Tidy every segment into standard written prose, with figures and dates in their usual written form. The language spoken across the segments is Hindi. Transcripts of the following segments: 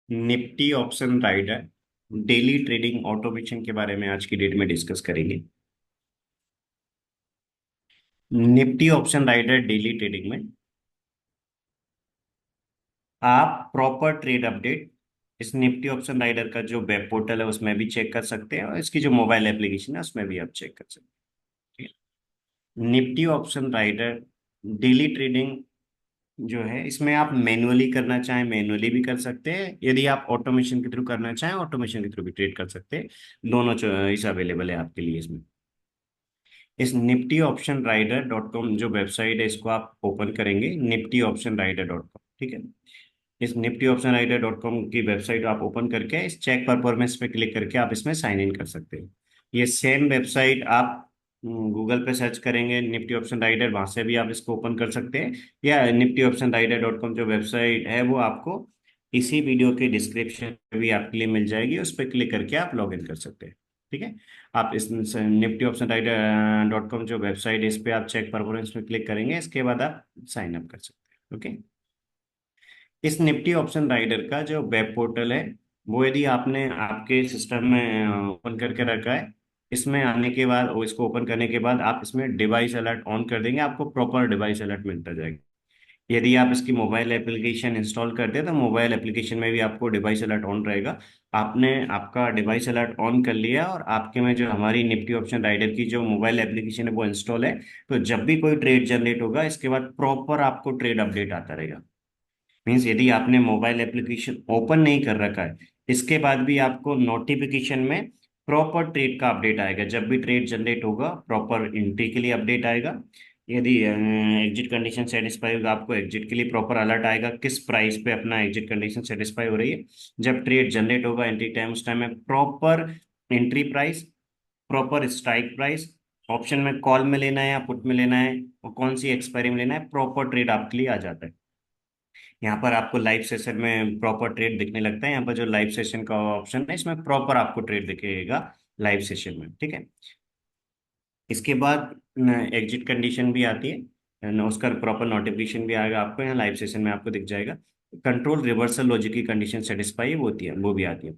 Nifty Option Rider daily trading automation के बारे में आज की डेट में डिस्कस करेंगे। Nifty Option Rider daily trading में आप प्रॉपर ट्रेड अपडेट इस निफ्टी ऑप्शन राइडर का जो वेब पोर्टल है उसमें भी चेक कर सकते हैं और इसकी जो मोबाइल एप्लीकेशन है उसमें भी आप चेक कर सकते हैं। Nifty Option Rider daily trading जो है इसमें आप मैनुअली करना चाहें मैनुअली भी कर सकते हैं, यदि आप ऑटोमेशन के थ्रू करना चाहें ऑटोमेशन के थ्रू भी ट्रेड कर सकते हैं। दोनों चॉइस अवेलेबल है आपके लिए इसमें। इस Nifty Option Rider dot com जो वेबसाइट है इसको आप ओपन करेंगे, Nifty Option Rider dot com, ठीक है। इस Nifty Option Rider dot com की वेबसाइट आप ओपन करके इस चेक परफॉर्मेंस पे क्लिक करके आप इसमें साइन इन कर सकते हैं। ये सेम वेबसाइट आप गूगल पे सर्च करेंगे निफ्टी ऑप्शन राइडर, वहां से भी आप इसको ओपन कर सकते हैं, या Nifty Option Rider dot com जो वेबसाइट है वो आपको इसी वीडियो के डिस्क्रिप्शन में भी आपके लिए मिल जाएगी, उस पर क्लिक करके आप लॉग इन कर सकते हैं। ठीक है। आप इस Nifty Option Rider dot com जो वेबसाइट है इस पे आप चेक परफॉर्मेंस में क्लिक करेंगे, इसके बाद आप साइन अप कर सकते हैं। ओके। इस निफ्टी ऑप्शन राइडर का जो वेब पोर्टल है वो यदि आपने आपके सिस्टम में ओपन करके रखा है, इसमें आने के बाद और इसको ओपन करने के बाद आप इसमें डिवाइस अलर्ट ऑन कर देंगे, आपको प्रॉपर डिवाइस अलर्ट मिलता जाएगा। यदि आप इसकी मोबाइल एप्लीकेशन इंस्टॉल करते हैं तो मोबाइल एप्लीकेशन में भी आपको डिवाइस अलर्ट ऑन रहेगा। आपने आपका डिवाइस अलर्ट ऑन कर लिया और आपके में जो हमारी निफ्टी ऑप्शन राइडर की जो मोबाइल एप्लीकेशन है वो इंस्टॉल है, तो जब भी कोई ट्रेड जनरेट होगा इसके बाद प्रॉपर आपको ट्रेड अपडेट आता रहेगा। मीन्स यदि आपने मोबाइल एप्लीकेशन ओपन नहीं कर रखा है इसके बाद भी आपको नोटिफिकेशन में प्रॉपर ट्रेड का अपडेट आएगा, जब भी ट्रेड जनरेट होगा प्रॉपर एंट्री के लिए अपडेट आएगा। यदि एग्जिट कंडीशन सेटिस्फाई होगा आपको एग्जिट के लिए प्रॉपर अलर्ट आएगा, किस प्राइस पे अपना एग्जिट कंडीशन सेटिस्फाई हो रही है। जब ट्रेड जनरेट होगा एंट्री टाइम उस टाइम में proper entry price, proper strike price, option में कॉल में लेना है या पुट में लेना है और कौन सी एक्सपायरी में लेना है, प्रॉपर ट्रेड आपके लिए आ जाता है। यहाँ पर आपको लाइव सेशन में प्रॉपर ट्रेड दिखने लगता है, यहाँ पर जो लाइव सेशन का ऑप्शन है इसमें प्रॉपर आपको ट्रेड दिखेगा लाइव सेशन में। ठीक है। इसके बाद एग्जिट कंडीशन भी आती है उसका प्रॉपर नोटिफिकेशन भी आएगा आपको, यहाँ लाइव सेशन में आपको दिख जाएगा। कंट्रोल रिवर्सल लॉजिक की कंडीशन सेटिस्फाई वो होती है, वो भी आती है।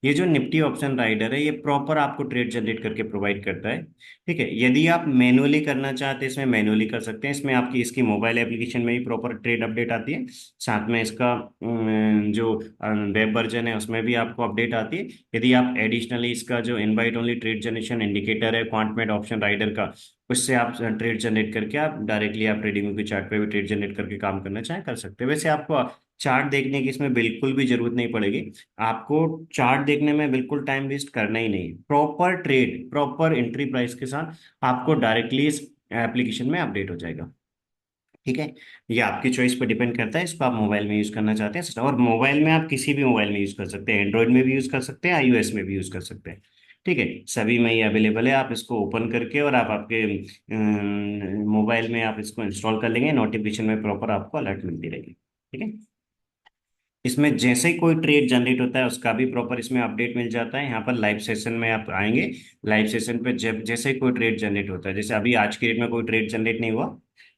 ये जो निफ्टी ऑप्शन राइडर है ये प्रॉपर आपको ट्रेड जनरेट करके प्रोवाइड करता है। ठीक है। यदि आप मैनुअली करना चाहते हैं इसमें मैनुअली कर सकते हैं, इसमें आपकी इसकी मोबाइल एप्लीकेशन में ही प्रॉपर ट्रेड अपडेट आती है, साथ में इसका जो वेब वर्जन है उसमें भी आपको अपडेट आती है। यदि आप एडिशनली इसका जो invite only trade generation indicator है क्वांटमेट ऑप्शन राइडर का, उससे आप ट्रेड जनरेट करके आप डायरेक्टली आप ट्रेडिंग की चार्ट पे भी ट्रेड जनरेट करके काम करना चाहें कर सकते हैं। वैसे आपको चार्ट देखने की इसमें बिल्कुल भी जरूरत नहीं पड़ेगी, आपको चार्ट देखने में बिल्कुल टाइम वेस्ट करना ही नहीं, proper trade proper entry price के साथ आपको डायरेक्टली इस एप्लीकेशन में अपडेट हो जाएगा। ठीक है। ये आपकी चॉइस पर डिपेंड करता है, इसको आप मोबाइल में यूज करना चाहते हैं और मोबाइल में आप किसी भी मोबाइल में यूज कर सकते हैं, एंड्रॉइड में भी यूज कर सकते हैं आईओएस में भी यूज कर सकते हैं। ठीक है। सभी में ये अवेलेबल है, आप इसको ओपन करके और आप आपके मोबाइल में आप इसको इंस्टॉल कर लेंगे, नोटिफिकेशन में प्रॉपर आपको अलर्ट मिलती रहेगी। ठीक है। इसमें जैसे ही कोई ट्रेड जनरेट होता है उसका भी प्रॉपर इसमें अपडेट मिल जाता है। यहाँ पर लाइव सेशन में आप आएंगे, लाइव सेशन पे जब जैसे ही कोई ट्रेड जनरेट होता है, जैसे अभी आज की डेट में कोई ट्रेड जनरेट नहीं हुआ,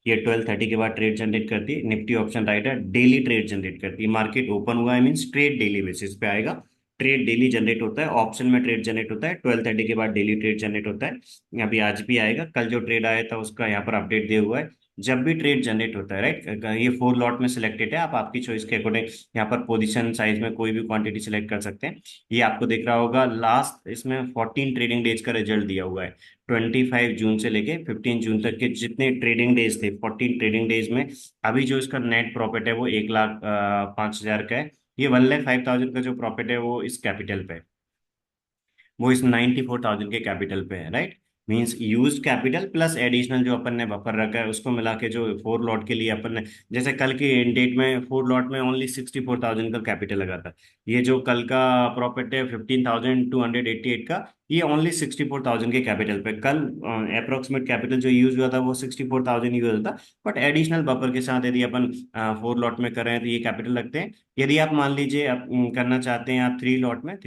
ये 12:30 के बाद ट्रेड जनरेट करती है Nifty Option Rider, daily trade generate करती है। मार्केट ओपन हुआ है मीन्स ट्रेड डेली बेसिस पे आएगा, ट्रेड डेली जनरेट होता है, ऑप्शन में ट्रेड जनरेट होता है 12:30 के बाद डेली ट्रेड जनरेट होता है। अभी आज भी आएगा, कल जो ट्रेड आया था उसका यहाँ पर अपडेट दिया हुआ है। जब भी ट्रेड जनरेट होता है राइट, ये 4 लॉट में सिलेक्टेड है, आप आपकी चॉइस के अकॉर्डिंग यहाँ पर पोजीशन साइज में कोई भी क्वांटिटी सिलेक्ट कर सकते हैं। ये आपको दिख रहा होगा लास्ट इसमें 14 ट्रेडिंग डेज का रिजल्ट दिया हुआ है, 25 जून से लेके 15 जून तक के जितने ट्रेडिंग डेज थे 14 ट्रेडिंग डेज में अभी जो इसका नेट प्रॉफिट है वो 1,05,000 का है। ये 1,05,000 का जो प्रॉफिट है वो इस कैपिटल पे है, वो इस 94,000 के कैपिटल पे है right. Means use capital plus additional जो अपन ने बफर रखा है उसको मिला के जो 4 लॉट के लिए अपन ने, जैसे कल की डेट में 4 लॉट में ओनली 64,000 का कैपिटल लगा था, ये जो कल का प्रॉफिट है 15,288 का, ये ओनली 64,000 के कैपिटल पे। कल अप्रोक्सीमेट कैपिटल जो यूज हुआ था वो 64,000 यूज हुआ था, बट एडिशनल बफर के साथ यदि अपन 4 लॉट में कर रहे हैं तो ये कैपिटल लगते हैं। यदि आप मान लीजिए आप करना चाहते हैं, आप 3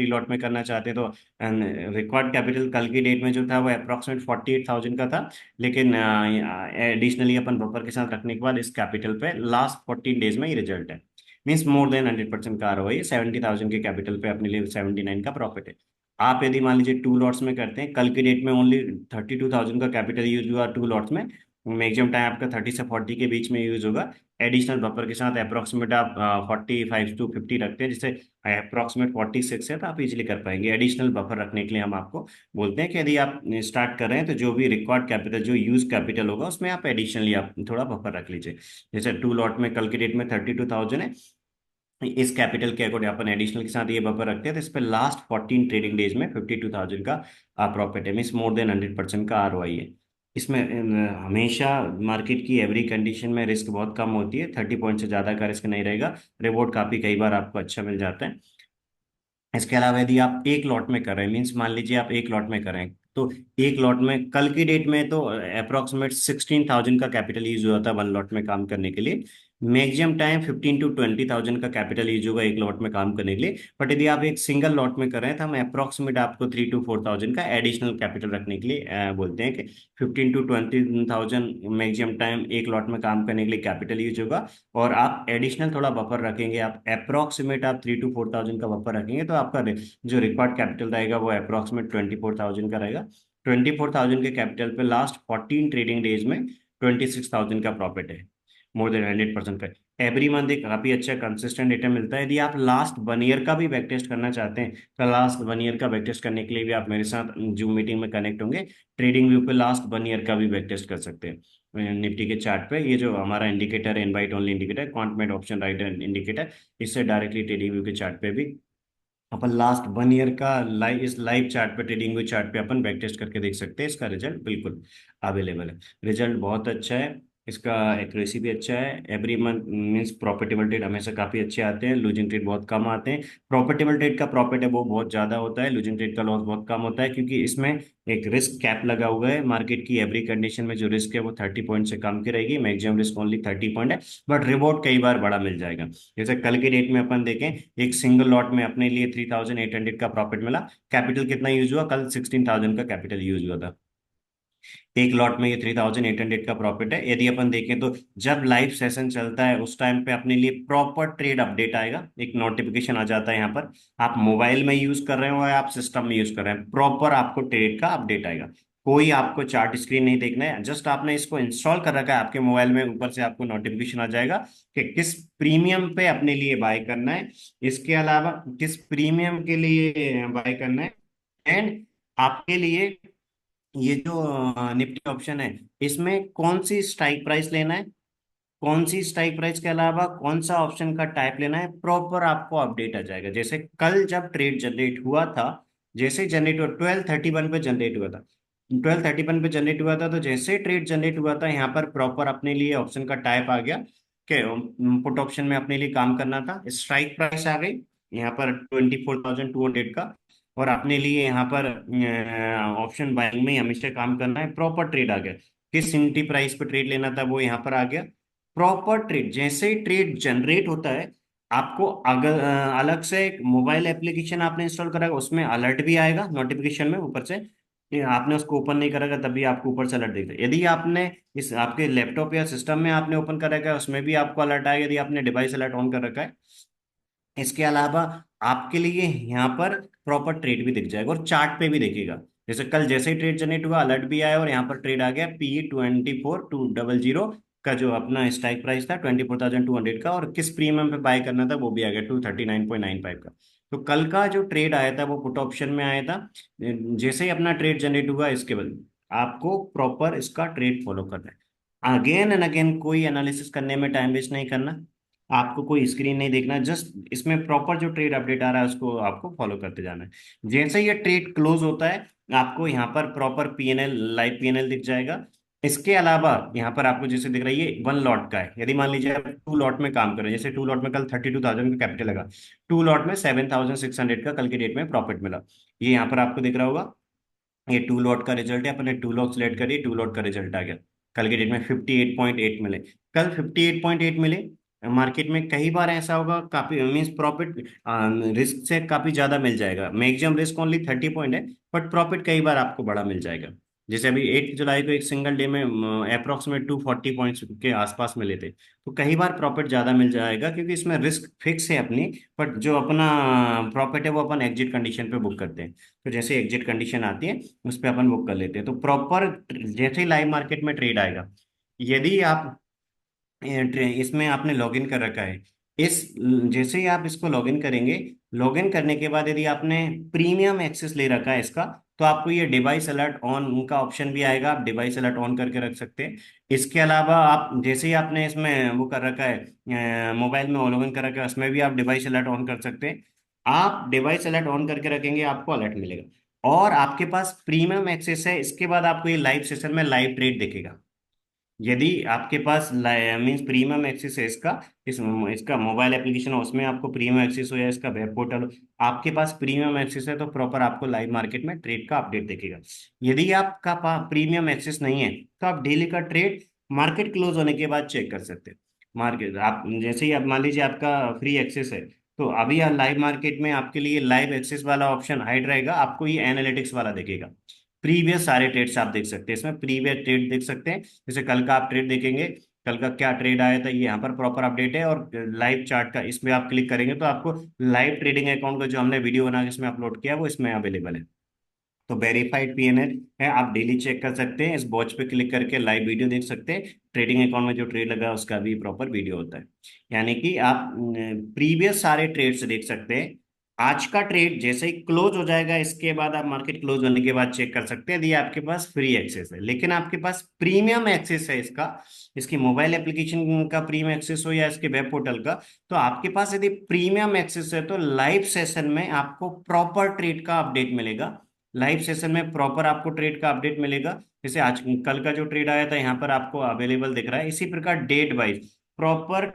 लॉट में करना चाहते हैं तो रिक्वायर्ड कैपिटल कल की डेट में जो था वो अप्रोक्सीमेट 48,000 का था, लेकिन एडिशनली अपन बफर के साथ रखने के बाद इस कैपिटल पे लास्ट 14 डेज में ये रिजल्ट है। मीन्स मोर देन 100% का आरओआई। 70,000 के कैपिटल पे अपने लिए 79 का प्रॉफिट है। आप यदि मान लीजिए 2 लॉट्स में करते हैं, कल की डेट में ओनली 32,000 का कैपिटल यूज हुआ 2 लॉट्स में, मैक्सिमम टाइम आपका 30 से 40 के बीच में यूज होगा। एडिशनल बफर के साथ अप्रोक्सीमेट आप 45 to 50 रखते हैं, जिससे अप्रोक्सीमेट 46 है, तो आप इजीली कर पाएंगे। एडिशनल बफर रखने के लिए हम आपको बोलते हैं कि यदि आप स्टार्ट कर रहे हैं तो जो भी रिक्वायर्ड कैपिटल, जो यूज कैपिटल होगा, उसमें आप एडिशनली आप थोड़ा बफर रख लीजिए। जैसे 2 लॉट में कल की डेट में 32,000 है, इस कैपिटल के अकॉर्डिंग अपन एडिशनल के साथ ये बफर रखते हैं, तो इस पे लास्ट 14 ट्रेडिंग डेज में 52,000 का प्रॉफिट है, मीन्स मोर देन 100% का आरओआई है। इसमें हमेशा मार्केट की एवरी कंडीशन में रिस्क बहुत कम होती है, 30 पॉइंट से ज्यादा का रिस्क नहीं रहेगा। रिवॉर्ड काफी कई बार आपको अच्छा मिल जाता है। इसके अलावा यदि आप एक लॉट में कर रहे हैं, मीन्स मान लीजिए आप एक लॉट में कर रहे हैं, तो एक लॉट में कल की डेट में तो अप्रोक्सीमेट 16,000 का कैपिटल यूज हुआ था 1 लॉट में काम करने के लिए। मैक्सिमम टाइम 15 to 20,000 का कैपिटल यूज होगा एक लॉट में काम करने के लिए। बट यदि आप एक सिंगल लॉट में कर रहे हैं, तो हम अप्रोक्सीमेट आपको 3 to 4,000 का एडिशनल कैपिटल रखने के लिए बोलते हैं कि 15 to 20,000 मैक्सिमम टाइम एक लॉट में काम करने के लिए कैपिटल यूज होगा। और आप एडिशनल थोड़ा बफर रखेंगे, आप अप्रोक्सीमेट आप 3 to 4,000 का बफर रखेंगे, तो आपका जो रिक्वायर्ड कैपिटल रहेगा वो अप्रोक्सीमेट 24,000 का रहेगा। 24,000 के कैपिटल पे लास्ट 14 ट्रेडिंग डेज में 26,000 का प्रॉफिट है, मोर देन 100% का। एवरी मंथ एक काफी अच्छा कंसिस्टेंट रिटर्न मिलता है। यदि आप लास्ट 1 ईयर का भी बैक टेस्ट करना चाहते हैं, तो लास्ट 1 ईयर का बैक टेस्ट करने के लिए भी आप मेरे साथ जूम मीटिंग में कनेक्ट होंगे। ट्रेडिंग व्यू पे लास्ट 1 ईयर का भी बैक टेस्ट कर सकते हैं निफ्टी के चार्ट पे। ये जो हमारा इंडिकेटर है, invite only indicator, quant option writer indicator, इससे डायरेक्टली ट्रेडिंग व्यू के चार्ट पे भी अपन लास्ट 1 ईयर का लाइव, इस लाइव चार्ट पे, ट्रेडिंग व्यू चार्ट पे अपन बैक टेस्ट करके देख सकते हैं। इसका रिजल्ट बिल्कुल अवेलेबल है। रिजल्ट बहुत अच्छा है, इसका एक्यूरेसी भी अच्छा है। Every month means profitable trade हमेशा काफी अच्छे आते हैं, लूजिंग ट्रेड बहुत कम आते हैं। प्रॉफिटेबल ट्रेड का प्रॉफिट है वो बहुत ज्यादा होता है, लूजिंग ट्रेड का लॉस बहुत कम होता है, क्योंकि इसमें एक रिस्क कैप लगा हुआ है। मार्केट की एवरी कंडीशन में जो रिस्क है वो 30 पॉइंट से कम की रहेगी, मैक्सिमम रिस्क ओनली 30 पॉइंट है, बट रिवॉर्ड कई बार बड़ा मिल जाएगा। जैसे कल के डेट में अपन देखें, एक सिंगल लॉट में अपने लिए 3,800 का प्रॉफिट मिला। कैपिटल कितना यूज हुआ? कल 16,000 का कैपिटल यूज हुआ था। एक लॉट में ये 3,800 का प्रॉफिट है। यदि अपन देखें तो जब लाइव सेशन चलता है उस टाइम पे अपने लिए प्रॉपर ट्रेड अपडेट आएगा, एक नोटिफिकेशन आ जाता है यहाँ पर। आप मोबाइल में यूज कर रहे हो या आप सिस्टम में यूज कर रहे हैं, प्रॉपर आपको ट्रेड का अपडेट आएगा। कोई आपको चार्ट स्क्रीन नहीं देखना है, जस्ट आपने इसको इंस्टॉल कर रखा है आपके मोबाइल में, ऊपर से आपको नोटिफिकेशन आ जाएगा कि किस प्रीमियम पे अपने लिए बाय करना है, इसके अलावा किस प्रीमियम के लिए बाय करना है, एंड आपके लिए ये जो निफ्टी ऑप्शन है, इसमें कौन सी स्ट्राइक प्राइस लेना है, कौन सी स्ट्राइक प्राइस के अलावा कौन सा ऑप्शन का टाइप लेना है, प्रॉपर आपको अपडेट आ जाएगा। जैसे कल जब ट्रेड जनरेट हुआ था, जैसे जनरेट हुआ 12:31 पे जनरेट हुआ था, 12:31 पे जनरेट हुआ था, तो जैसे ट्रेड जनरेट हुआ था यहाँ पर प्रॉपर अपने लिए ऑप्शन का टाइप आ गया कि पुट ऑप्शन में अपने लिए काम करना था। स्ट्राइक प्राइस आ गई यहाँ पर 24,200 का, और अपने लिए यहाँ पर ऑप्शन बाइंग में ही हमेशा काम करना है, प्रॉपर ट्रेड आ गया। किस एंट्री प्राइस पे ट्रेड लेना था वो यहाँ पर आ गया। प्रॉपर ट्रेड, जैसे ही ट्रेड जनरेट होता है, आपको अगर अलग से एक मोबाइल एप्लीकेशन आपने इंस्टॉल करा है, उसमें अलर्ट भी आएगा नोटिफिकेशन में ऊपर से। ये आपने उसको ओपन नहीं करेगा तभी आपको ऊपर से अलर्ट दिखेगा। यदि आपने इस आपके लैपटॉप या सिस्टम में आपने ओपन कर रखा है, उसमें भी आपको अलर्ट आएगा, यदि आपने डिवाइस अलर्ट ऑन कर रखा है। इसके अलावा आपके लिए यहाँ पर प्रॉपर ट्रेड भी दिख जाएगा और चार्ट पे भी दिखेगा। जैसे कल जैसे ही ट्रेड जनरेट हुआ, अलर्ट भी आया और यहाँ पर ट्रेड आ गया PE 24,200 का, जो अपना स्ट्राइक प्राइस था 24,200 का, और किस प्रीमियम पे बाय करना था वो भी आ गया 239.95 का। तो कल का जो ट्रेड आया था वो पुट ऑप्शन में आया था। जैसे ही अपना ट्रेड जनरेट हुआ, इसके बाद आपको प्रॉपर इसका ट्रेड फॉलो करना है। अगेन एंड अगेन कोई एनालिसिस करने में टाइम वेस्ट नहीं करना, आपको कोई स्क्रीन नहीं देखना, जस्ट इसमें प्रॉपर जो ट्रेड अपडेट आ रहा है उसको आपको फॉलो करते जाना है। जैसे ये ट्रेड क्लोज होता है, आपको यहाँ पर प्रॉपर पीएनएल, लाइव पीएनएल दिख जाएगा। इसके अलावा यहाँ पर आपको जैसे दिख रहा है, ये 1 लॉट का है। यदि मान लीजिए आप 2 लॉट में काम करें, जैसे 2 लॉट में कल 32,000 का कैपिटल लगा, 2 लॉट में 7,600 का कल की डेट में प्रॉफिट मिला, ये यहाँ पर आपको दिख रहा होगा। ये 2 लॉट का रिजल्ट है, अपने 2 लॉट सेलेक्ट करिए, 2 लॉट का रिजल्ट आ गया। कल के डेट में 58.8 मिले, कल 58.8 मिले। मार्केट में कई बार ऐसा होगा, काफी मीन्स प्रॉफिट रिस्क से काफी ज्यादा मिल जाएगा। मैक्सिमम रिस्क ओनली 30 पॉइंट है, बट प्रॉफिट कई बार आपको बड़ा मिल जाएगा। जैसे अभी 8 जुलाई को एक सिंगल डे में अप्रोक्सीमेट 240 पॉइंट्स के आसपास मिले थे, तो कई बार प्रॉफिट ज्यादा मिल जाएगा क्योंकि इसमें रिस्क फिक्स है अपनी। बट जो अपना प्रॉफिट है वो अपन एग्जिट कंडीशन पे बुक करते हैं। तो जैसे एग्जिट कंडीशन आती है उस पर अपन बुक कर लेते हैं। तो प्रॉपर जैसे ही लाइव मार्केट में ट्रेड आएगा, यदि आप इसमें आपने लॉगिन कर रखा है, इस जैसे ही आप इसको लॉगिन करेंगे, लॉगिन करने के बाद यदि आपने प्रीमियम एक्सेस ले रखा है इसका, तो आपको ये डिवाइस अलर्ट ऑन उनका ऑप्शन भी आएगा, आप डिवाइस अलर्ट ऑन करके रख सकते हैं। इसके अलावा आप जैसे ही आपने इसमें वो कर रखा है, मोबाइल में लॉगिन कर रखा है, उसमें भी आप डिवाइस अलर्ट ऑन कर सकते हैं। आप डिवाइस अलर्ट ऑन करके रखेंगे, आपको अलर्ट मिलेगा और आपके पास प्रीमियम एक्सेस है। इसके बाद आपको ये लाइव सेशन में लाइव ट्रेड दिखेगा। यदि आपके पास मीन्स प्रीमियम एक्सेस है इसका, इसका मोबाइल एप्लीकेशन है उसमें आपको प्रीमियम एक्सेस हो या इसका वेब पोर्टल हो, आपके पास प्रीमियम एक्सेस है तो प्रॉपर आपको लाइव मार्केट में ट्रेड का अपडेट दिखेगा। यदि आपका प्रीमियम एक्सेस नहीं है तो आप डेली का ट्रेड मार्केट क्लोज होने के बाद चेक कर सकते हैं। मार्केट आप जैसे ही आप मान लीजिए आपका फ्री एक्सेस है, तो अभी लाइव मार्केट में आपके लिए लाइव एक्सेस वाला ऑप्शन हाइड रहेगा, आपको ये एनालिटिक्स वाला दिखेगा। प्रीवियस सारे ट्रेड्स आप देख सकते हैं, इसमें प्रीवियस ट्रेड देख सकते हैं। जैसे कल का आप ट्रेड देखेंगे, कल का क्या ट्रेड आया था, ये यहाँ पर प्रॉपर अपडेट है। और लाइव चार्ट का इसमें आप क्लिक करेंगे तो आपको लाइव ट्रेडिंग अकाउंट का जो हमने वीडियो बना के इसमें अपलोड किया वो इसमें अवेलेबल है। तो वेरीफाइड पीएनएल है, आप डेली चेक कर सकते हैं। इस वॉच पे क्लिक करके लाइव वीडियो देख सकते हैं। ट्रेडिंग अकाउंट में जो ट्रेड लगा है उसका भी प्रॉपर वीडियो होता है। यानी कि आप प्रीवियस सारे ट्रेड्स देख सकते हैं। आज का ट्रेड जैसे ही क्लोज हो जाएगा, इसके बाद आप मार्केट क्लोज होने के बाद चेक कर सकते हैं, यदि आपके पास फ्री एक्सेस है। लेकिन आपके पास प्रीमियम एक्सेस है इसका, इसकी मोबाइल एप्लीकेशन का प्रीमियम एक्सेस हो या इसके वेब पोर्टल का, तो आपके पास यदि प्रीमियम एक्सेस है तो लाइव सेशन में आपको प्रॉपर ट्रेड का अपडेट मिलेगा। लाइव सेशन में प्रॉपर आपको ट्रेड का अपडेट मिलेगा। जैसे आज कल का जो ट्रेड आया था यहाँ पर आपको अवेलेबल दिख रहा है। इसी प्रकार date wise proper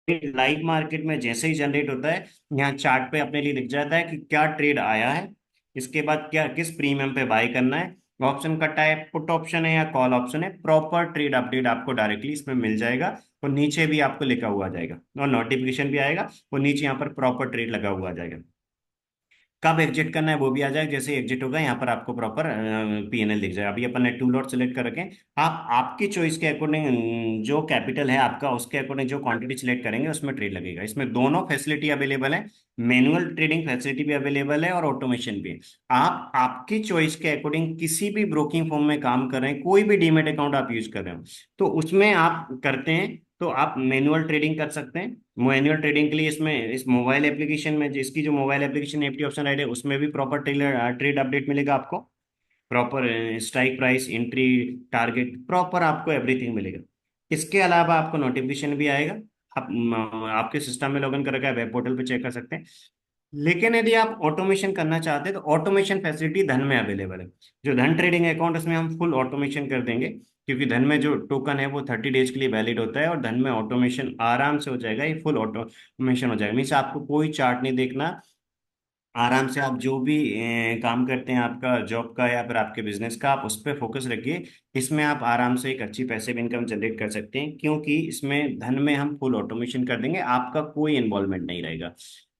live market में जैसे ही जनरेट होता है, यहाँ चार्ट पे अपने लिए दिख जाता है कि क्या ट्रेड आया है, इसके बाद क्या किस प्रीमियम पे बाय करना है। ऑप्शन का टाइप पुट ऑप्शन है या कॉल ऑप्शन है, प्रॉपर ट्रेड अपडेट आपको डायरेक्टली इसमें मिल जाएगा। और नीचे भी आपको लिखा हुआ आ जाएगा और नोटिफिकेशन भी आएगा, और नीचे यहाँ पर प्रॉपर ट्रेड लगा हुआ आ जाएगा। कब एग्जिट करना है वो भी आ जाएगा। जैसे एग्जिट होगा यहाँ पर आपको प्रॉपर पीएनएल दिख जाएगा। अभी अपन ने टू लॉट सेलेक्ट कर रखें। आप आपकी चॉइस के अकॉर्डिंग जो कैपिटल है आपका उसके अकॉर्डिंग जो क्वांटिटी सिलेक्ट करेंगे उसमें ट्रेड लगेगा। इसमें दोनों फैसिलिटी अवेलेबल है, मैनुअल ट्रेडिंग फैसिलिटी भी अवेलेबल है और ऑटोमेशन भी है। आप आपकी चॉइस के अकॉर्डिंग किसी भी ब्रोकिंग फॉर्म में काम कर रहे हैं, कोई भी डीमेट अकाउंट आप यूज कर रहे हो तो उसमें आप करते हैं, तो आप मैनुअल ट्रेडिंग कर सकते हैं। मैनुअल ट्रेडिंग के लिए इसमें इस मोबाइल एप्लीकेशन में जिसकी जो mobile application Nifty option right है उसमें भी प्रॉपर ट्रेड अपडेट मिलेगा आपको। Proper strike price, entry, target, proper आपको एवरीथिंग मिलेगा। इसके अलावा आपको नोटिफिकेशन भी आएगा। आप आपके सिस्टम में लॉगिन कर रखा है, वेब पोर्टल पे चेक कर सकते हैं। लेकिन यदि आप ऑटोमेशन करना चाहते हैं तो ऑटोमेशन फैसिलिटी धन में अवेलेबल है। जो धन ट्रेडिंग अकाउंट उसमें हम फुल ऑटोमेशन कर देंगे, क्योंकि धन में जो टोकन है वो 30 डेज के लिए वैलिड होता है और धन में ऑटोमेशन आराम से हो जाएगा, ये फुल ऑटोमेशन हो जाएगा। मीन्स आपको कोई चार्ट नहीं देखना, आराम से आप जो भी काम करते हैं आपका जॉब का या फिर आपके बिजनेस का, आप उस पर फोकस रखिए। इसमें आप आराम से एक अच्छी पैसिव इनकम जनरेट कर सकते हैं, क्योंकि इसमें धन में हम फुल ऑटोमेशन कर देंगे, आपका कोई इन्वॉल्वमेंट नहीं रहेगा।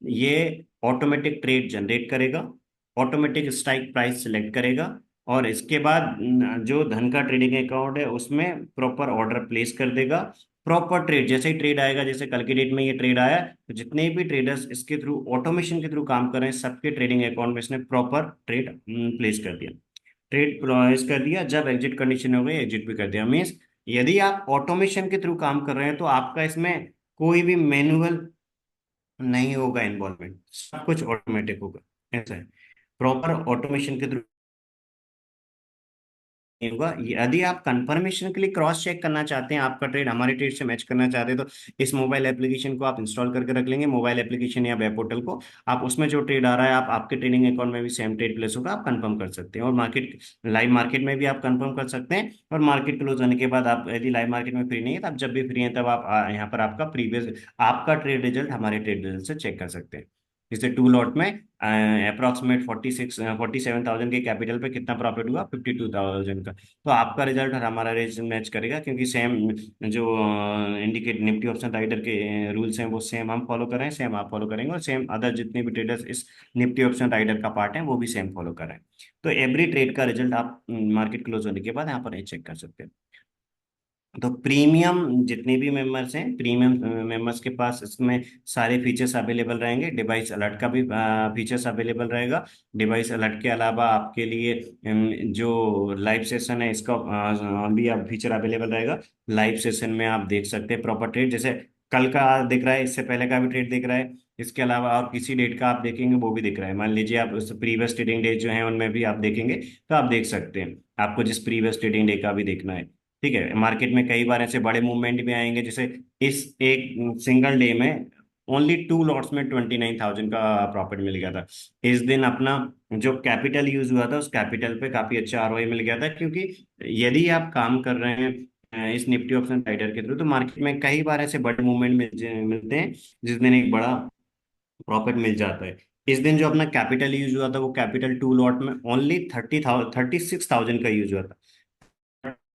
ये ऑटोमेटिक ट्रेड जनरेट करेगा, ऑटोमेटिक स्ट्राइक प्राइस सिलेक्ट करेगा, और इसके बाद जो धन का ट्रेडिंग अकाउंट है उसमें प्रॉपर ऑर्डर प्लेस कर देगा। प्रॉपर ट्रेड जैसे ही ट्रेड आएगा, जैसे कल की डेट में ये ट्रेड आया, तो जितने भी ट्रेडर्स इसके थ्रू ऑटोमेशन के थ्रू काम कर रहे हैं सबके ट्रेडिंग अकाउंट में इसने प्रॉपर ट्रेड प्लेस कर दिया। ट्रेड प्लेस कर दिया, जब एग्जिट कंडीशन हो गई एग्जिट भी कर दिया। मीन्स यदि आप ऑटोमेशन के थ्रू काम कर रहे हैं तो आपका इसमें कोई भी मैनुअल नहीं होगा इन्वॉल्वमेंट, सब कुछ ऑटोमेटिक होगा। ऐसा है, प्रॉपर ऑटोमेशन के थ्रू नहीं होगा। यदि आप कंफर्मेशन के लिए क्रॉस चेक करना चाहते हैं, आपका ट्रेड हमारे ट्रेड से मैच करना चाहते हैं, तो इस मोबाइल एप्लीकेशन को आप इंस्टॉल करके रख लेंगे, मोबाइल एप्लीकेशन या वेब पोर्टल को। आप उसमें जो ट्रेड आ रहा है आप आपके ट्रेडिंग अकाउंट में भी सेम ट्रेड प्लेस होगा, आप कंफर्म कर सकते हैं। और मार्केट लाइव मार्केट में भी आप कंफर्म कर सकते हैं। और मार्केट क्लोज होने के बाद आप यदि लाइव मार्केट में फ्री नहीं है तो आप जब भी फ्री हैं तब आप यहाँ पर आपका प्रीवियस आपका ट्रेड रिजल्ट हमारे ट्रेड रिजल्ट से चेक कर सकते हैं। जैसे 2 लॉट में अप्रोक्सीमेट 47,000 के कैपिटल पे कितना प्रॉफिट हुआ, 52,000 का। तो आपका रिजल्ट और हमारा रिजल्ट मैच करेगा, क्योंकि सेम जो इंडिकेट निफ्टी ऑप्शन राइडर के रूल्स हैं वो सेम हम फॉलो कर रहे हैं, सेम आप फॉलो करेंगे, और सेम अदर जितने भी ट्रेडर्स इस निफ्टी ऑप्शन राइडर का पार्ट है वो भी सेम फॉलो कर रहे हैं। तो एवरी ट्रेड का रिजल्ट आप मार्केट क्लोज होने के बाद यहाँ पर चेक कर सकते हैं। तो प्रीमियम जितने भी मेंबर्स हैं, प्रीमियम मेंबर्स के पास इसमें सारे फीचर्स अवेलेबल रहेंगे। डिवाइस अलर्ट का भी फीचर्स अवेलेबल रहेगा। डिवाइस अलर्ट के अलावा आपके लिए जो लाइव सेशन है इसका भी आप फीचर अवेलेबल रहेगा। लाइव सेशन में आप देख सकते हैं प्रॉपर ट्रेड, जैसे कल का दिख रहा है, इससे पहले का भी ट्रेड दिख रहा है, इसके अलावा और किसी डेट का आप देखेंगे वो भी दिख रहा है। मान लीजिए आप उस प्रीवियस ट्रेडिंग डे जो है उनमें भी आप देखेंगे तो आप देख सकते हैं, आपको जिस प्रीवियस ट्रेडिंग डे का भी देखना है। ठीक है, मार्केट में कई बार ऐसे बड़े मूवमेंट भी आएंगे, जैसे इस एक सिंगल डे में ओनली 2 लॉट्स में 29,000 का प्रॉफिट मिल गया था। इस दिन अपना जो कैपिटल यूज हुआ था उस कैपिटल पे काफी अच्छा आरओआई मिल गया था, क्योंकि यदि आप काम कर रहे हैं इस निफ्टी ऑप्शन राइडर के थ्रू, तो मार्केट में कई बार ऐसे बड़े मूवमेंट मिलते हैं जिस दिन एक बड़ा प्रॉफिट मिल जाता है। इस दिन जो अपना कैपिटल यूज हुआ था वो कैपिटल 2 लॉट में ओनली 36,000 का यूज हुआ था।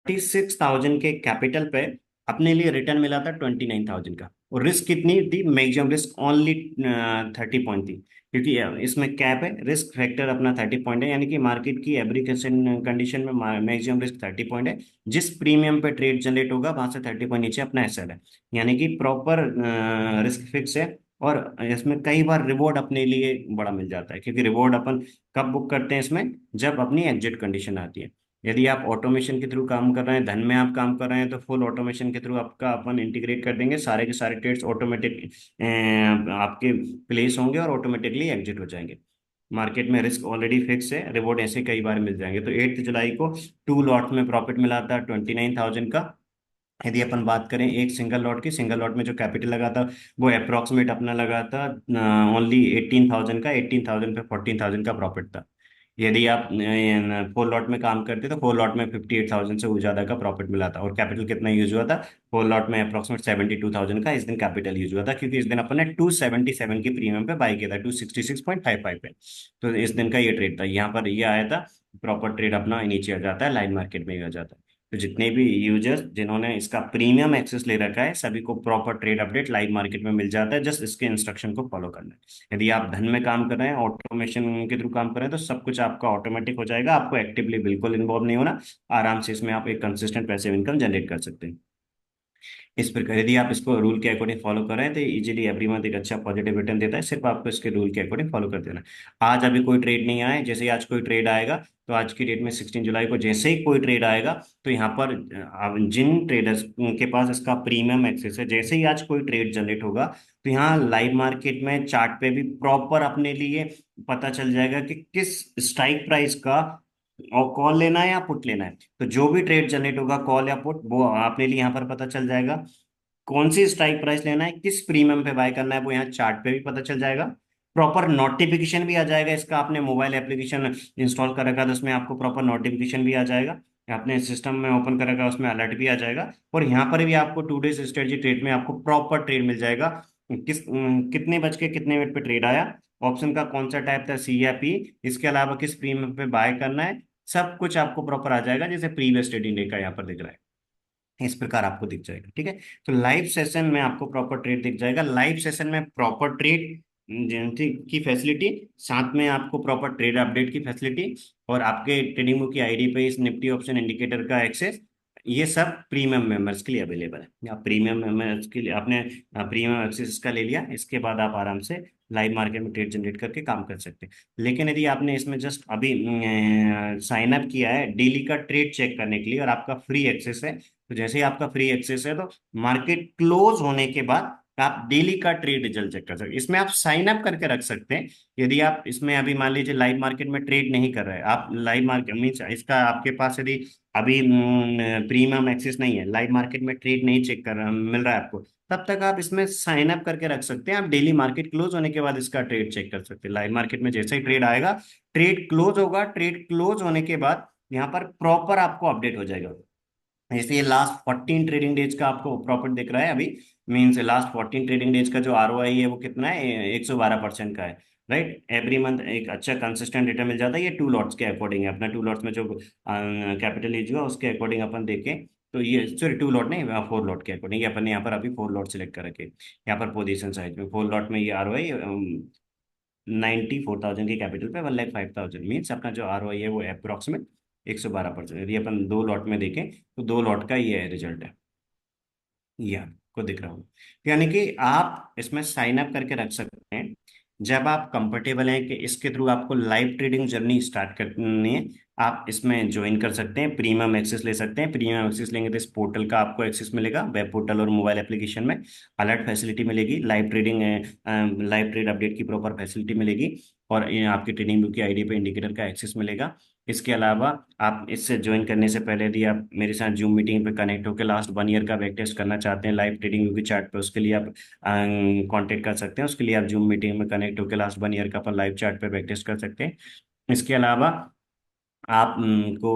36,000 के कैपिटल पे अपने लिए रिटर्न मिला था 29,000 का। और रिस्क कितनी थी, मैक्सिमम रिस्क ओनली 30 पॉइंट थी, क्योंकि इसमें कैप है, रिस्क फैक्टर अपना 30 पॉइंट है, यानी कि मार्केट की एवरी कंडीशन में मैक्सिमम रिस्क 30 पॉइंट है। जिस प्रीमियम पे ट्रेड जनरेट होगा वहां से 30 पॉइंट नीचे अपना एसएल है, यानी कि प्रॉपर रिस्क फिक्स है। और इसमें कई बार रिवॉर्ड अपने लिए बड़ा मिल जाता है, क्योंकि रिवॉर्ड अपन कब बुक करते हैं इसमें, जब अपनी एग्जिट कंडीशन आती है। यदि आप ऑटोमेशन के थ्रू काम कर रहे हैं, धन में आप काम कर रहे हैं, तो फुल ऑटोमेशन के थ्रू आपका अपन इंटीग्रेट कर देंगे, सारे के सारे ट्रेड्स ऑटोमेटिक आपके प्लेस होंगे और ऑटोमेटिकली एग्जिट हो जाएंगे। मार्केट में रिस्क ऑलरेडी फिक्स है, रिवॉर्ड ऐसे कई बार मिल जाएंगे। तो 8 जुलाई को 2 लॉट में प्रॉफिट मिला था 29,000 का। यदि अपन बात करें एक सिंगल लॉट की, सिंगल लॉट में जो कैपिटल लगा था वो अप्रोक्सीमेट अपना लगा था ओनली 18,000 का। 18,000 पे 14,000 का प्रॉफिट था। यदि आप 4 लॉट में काम करते तो 4 लॉट में 58,000 से ज्यादा का प्रॉफिट मिला था। और कैपिटल कितना यूज हुआ था, 4 लॉट में अप्रोक्सीमेट 72,000 का इस दिन कैपिटल यूज हुआ था, क्योंकि इस दिन अपन ने 277 की प्रीमियम पे बाई किया था, 266.55 पे। तो इस दिन का ये ट्रेड था, यहाँ पर ये आया था। प्रॉपर ट्रेड अपना नीचे आ जाता है, लाइन मार्केट में ही आ जाता है। तो जितने भी यूजर्स जिन्होंने इसका प्रीमियम एक्सेस ले रखा है सभी को proper trade update live market में मिल जाता है, जस्ट इसके इंस्ट्रक्शन को फॉलो करना है। यदि आप धन में काम कर रहे हैं, ऑटोमेशन के थ्रू काम कर रहे हैं, तो सब कुछ आपका ऑटोमेटिक हो जाएगा, आपको एक्टिवली बिल्कुल इन्वॉल्व नहीं होना। आराम से इसमें आप एक कंसिस्टेंट पैसिव इनकम जनरेट कर सकते हैं। इस प्रकार यदि आप इसको रूल के अकॉर्डिंग फॉलो कर रहे हैं तो इजीली एवरी मंथ एक अच्छा पॉजिटिव रिटर्न देता है, सिर्फ आपको इसके रूल के अकॉर्डिंग फॉलो कर देना है। आज अभी कोई ट्रेड नहीं आया, जैसे ही आज कोई ट्रेड आएगा, तो आज की डेट में 16 जुलाई को जैसे ही कोई ट्रेड आएगा, तो यहाँ पर जिन ट्रेडर्स के पास इसका प्रीमियम एक्सेस है, जैसे ही आज कोई ट्रेड जनरेट होगा, तो यहाँ लाइव मार्केट में चार्ट पे भी प्रॉपर अपने लिए पता चल जाएगा कि किस स्ट्राइक प्राइस का और कॉल लेना है या पुट लेना है। तो जो भी ट्रेड जनरेट होगा कॉल या पुट, वो आपने लिए यहाँ पर पता चल जाएगा। कौन सी स्ट्राइक प्राइस लेना है, किस प्रीमियम पे बाय करना है, वो यहाँ चार्ट पे भी पता चल जाएगा। प्रॉपर नोटिफिकेशन भी आ जाएगा इसका, आपने मोबाइल एप्लीकेशन इंस्टॉल कर रखा है तो उसमें आपको प्रॉपर नोटिफिकेशन भी आ जाएगा। आपने सिस्टम में ओपन कर रखा है उसमें अलर्ट भी आ जाएगा। और यहाँ पर भी आपको 2 डेज स्ट्रेटजी ट्रेड में आपको प्रॉपर ट्रेड मिल जाएगा, कितने बज के कितने मिनट पे ट्रेड आया, ऑप्शन का कौन सा टाइप था, सी या पी, इसके अलावा किस प्रीमियम पे बाय करना है, सब कुछ आपको प्रॉपर आ जाएगा, जैसे प्रीवियस ट्रेडिंग डे का यहाँ पर दिख रहा है इस प्रकार आपको दिख जाएगा। ठीक है, तो लाइव सेशन में आपको प्रॉपर ट्रेड दिख जाएगा। लाइव सेशन में प्रॉपर ट्रेड की फैसिलिटी, साथ में आपको प्रॉपर ट्रेड अपडेट की फैसिलिटी, और आपके ट्रेडिंग बुक की आईडी पे इस निफ्टी ऑप्शन इंडिकेटर का एक्सेस, ये सब प्रीमियम मेंबर्स के लिए अवेलेबल है। आप प्रीमियम मेंबर्स के लिए आपने प्रीमियम एक्सेस का ले लिया, इसके बाद आप आराम से लाइव मार्केट में ट्रेड जनरेट करके काम कर सकते हैं। लेकिन यदि आपने इसमें जस्ट अभी साइन अप किया है डेली का ट्रेड चेक करने के लिए और आपका फ्री एक्सेस है, तो जैसे ही आपका फ्री एक्सेस है तो मार्केट क्लोज होने के बाद आप डेली का ट्रेड रिजल्ट चेक कर सकते हैं। इसमें आप साइन अप करके रख सकते हैं। यदि आप इसमें अभी मान लीजिए लाइव मार्केट में ट्रेड नहीं कर रहे हैं, आप लाइव मार्केट मीन्स इसका आपके पास यदि अभी प्रीमियम एक्सेस नहीं है, लाइव मार्केट में ट्रेड नहीं चेक कर मिल रहा है आपको, तब तक आप इसमें साइन अप करके रख सकते हैं। आप डेली मार्केट क्लोज होने के बाद इसका ट्रेड चेक कर सकते हैं। लाइव मार्केट में जैसे ही ट्रेड आएगा, ट्रेड क्लोज होगा, ट्रेड क्लोज होने के बाद यहाँ पर प्रॉपर आपको अपडेट हो जाएगा। जैसे ये लास्ट 14 ट्रेडिंग डेज का आपको प्रॉफिट दिख रहा है अभी, मीन्स लास्ट 14 ट्रेडिंग डेज का जो आरओआई है वो कितना है, 112% का है। राइट। एवरी मंथ एक अच्छा कंसिस्टेंट रिटर्न मिल जाता है। ये टू लॉट्स के अकॉर्डिंग है, अपना टू लॉट्स में जो कैपिटल यूज हुआ उसके अकॉर्डिंग अपन देखें तो ये, सॉरी टू लॉट नहीं, फोर लॉट के अकॉर्डिंग, ये अपन ने यहाँ पर अभी फोर लॉट सिलेक्ट कर रखे। यहाँ पर पोजीशन साइज में फोर लॉट में ये ROI 94,000 की कैपिटल पे 1,05,000 मीन्स अपना जो ROI है वो अप्रोक्सीमेट 112%। यदि अपन दो लॉट में देखें तो दो लॉट का ये रिजल्ट है, ये आपको दिख रहा होगा। यानी कि आप इसमें साइन अप करके रख सकते हैं जब आप कंफर्टेबल हैं कि इसके थ्रू आपको लाइव ट्रेडिंग जर्नी स्टार्ट करनी है। आप इसमें ज्वाइन कर सकते हैं, प्रीमियम एक्सेस ले सकते हैं। प्रीमियम एक्सेस लेंगे तो इस पोर्टल का आपको एक्सेस मिलेगा, वेब पोर्टल और मोबाइल एप्लीकेशन में अलर्ट फैसिलिटी मिलेगी, live trading, live trade update की प्रॉपर फैसिलिटी मिलेगी, और ये आपकी ट्रेडिंग व्यू की आईडी पे इंडिकेटर का एक्सेस मिलेगा। इसके अलावा आप इससे ज्वाइन करने से पहले यदि आप मेरे साथ जूम मीटिंग पे कनेक्ट होकर लास्ट 1 ईयर का बैक टेस्ट करना चाहते हैं लाइव ट्रेडिंग व्यू की चार्ट पे, उसके लिए आप कांटेक्ट कर सकते हैं। उसके लिए आप जूम मीटिंग में कनेक्ट होकर लास्ट 1 ईयर का अपन लाइव चार्ट पे बैक टेस्ट कर सकते हैं। इसके अलावा आप को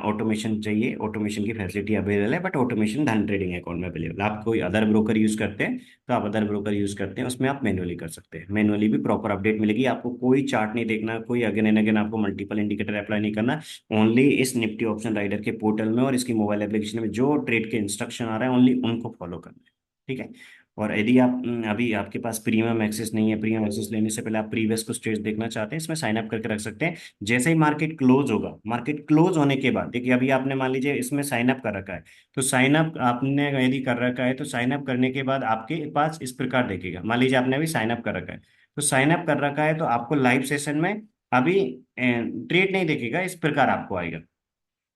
ऑटोमेशन चाहिए, ऑटोमेशन की फैसिलिटी अवेलेबल है, बट ऑटोमेशन धन ट्रेडिंग अकाउंट में अवेलेबल। आप कोई अदर ब्रोकर यूज करते हैं तो आप अदर ब्रोकर यूज करते हैं, उसमें आप मैनुअली कर सकते हैं। मैनुअली भी प्रॉपर अपडेट मिलेगी आपको, कोई चार्ट नहीं देखना, कोई अगेन एंड अगेन आपको मल्टीपल इंडिकेटर अप्लाई नहीं करना। ओनली इस निफ्टी ऑप्शन राइडर के पोर्टल में और इसकी मोबाइल एप्लीकेशन में जो ट्रेड के इंस्ट्रक्शन आ रहे हैं ओनली उनको फॉलो करना है। ठीक है। और यदि आप अभी आपके पास प्रीमियम एक्सेस नहीं है, प्रीमियम एक्सेस लेने से पहले आप प्रीवियस को स्टेज देखना चाहते हैं, इसमें साइन अप करके रख सकते हैं। जैसे ही मार्केट क्लोज होगा, मार्केट क्लोज होने के बाद देखिए, अभी आपने मान लीजिए इसमें साइन अप कर रखा है, तो साइन अप आपने यदि कर रखा है तो साइन अप करने के बाद आपके पास इस प्रकार देखेगा। मान लीजिए आपने अभी साइन अप कर रखा है, तो साइन अप कर रखा है तो आपको लाइव सेशन में अभी ट्रेड नहीं देखेगा, इस प्रकार आपको आएगा।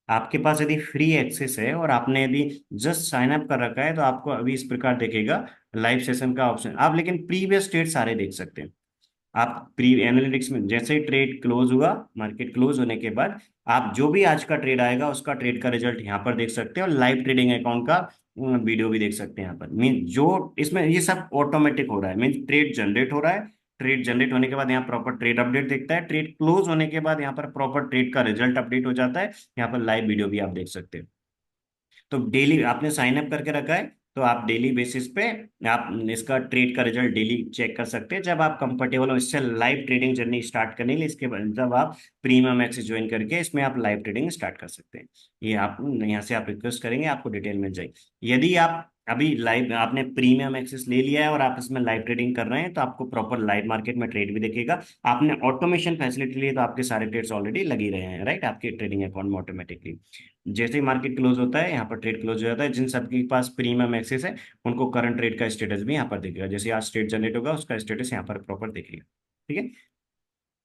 आपके पास यदि फ्री एक्सेस है और आपने यदि जस्ट साइन अप कर रखा है तो आपको अभी इस प्रकार देखेगा लाइव सेशन का ऑप्शन। आप लेकिन प्रीवियस ट्रेड सारे देख सकते हैं। आप प्री एनालिटिक्स में जैसे ही ट्रेड क्लोज हुआ, मार्केट क्लोज होने के बाद आप जो भी आज का ट्रेड आएगा उसका ट्रेड का रिजल्ट यहाँ पर देख सकते हैं, और लाइव ट्रेडिंग अकाउंट का वीडियो भी देख सकते हैं यहाँ पर। मीन जो इसमें ये सब ऑटोमेटिक हो रहा है, मीन ट्रेड जनरेट हो रहा है, ट्रेड जनरेट होने के बाद यहाँ प्रॉपर ट्रेड अपडेट दिखता है, ट्रेड क्लोज होने के बाद यहाँ पर प्रॉपर ट्रेड का रिजल्ट अपडेट हो जाता है, यहाँ पर लाइव वीडियो भी आप देख सकते हैं। तो डेली आपने साइन अप करके रखा है तो आप डेली बेसिस पे आप इसका ट्रेड का रिजल्ट डेली चेक कर सकते हैं। जब आप कंफर्टेबल हो इससे लाइव ट्रेडिंग जर्नी स्टार्ट करने के लिए, इसके बाद जब आप प्रीमियम एक्सेस ज्वाइन करके इसमें आप लाइव ट्रेडिंग स्टार्ट कर सकते हैं। ये आप यहाँ से आप रिक्वेस्ट करेंगे, आपको डिटेल मिल जाएगी। यदि आप अभी लाइव आपने प्रीमियम एक्सेस ले लिया है और आप इसमें लाइव ट्रेडिंग कर रहे हैं तो आपको प्रॉपर लाइव मार्केट में ट्रेड भी दिखेगा। आपने ऑटोमेशन फैसिलिटी ली तो आपके सारे ट्रेड्स ऑलरेडी लगी रहे हैं, राइट, आपके ट्रेडिंग अकाउंट में ऑटोमेटिकली। जैसे ही मार्केट क्लोज होता है यहाँ पर ट्रेड क्लोज हो जाता है। जिन सबके पास प्रीमियम एक्सेस है उनको करंट ट्रेड का स्टेटस भी यहाँ पर दिखेगा, जैसे आज ट्रेड जनरेट होगा उसका स्टेटस यहाँ पर प्रॉपर दिखेगा। ठीक है।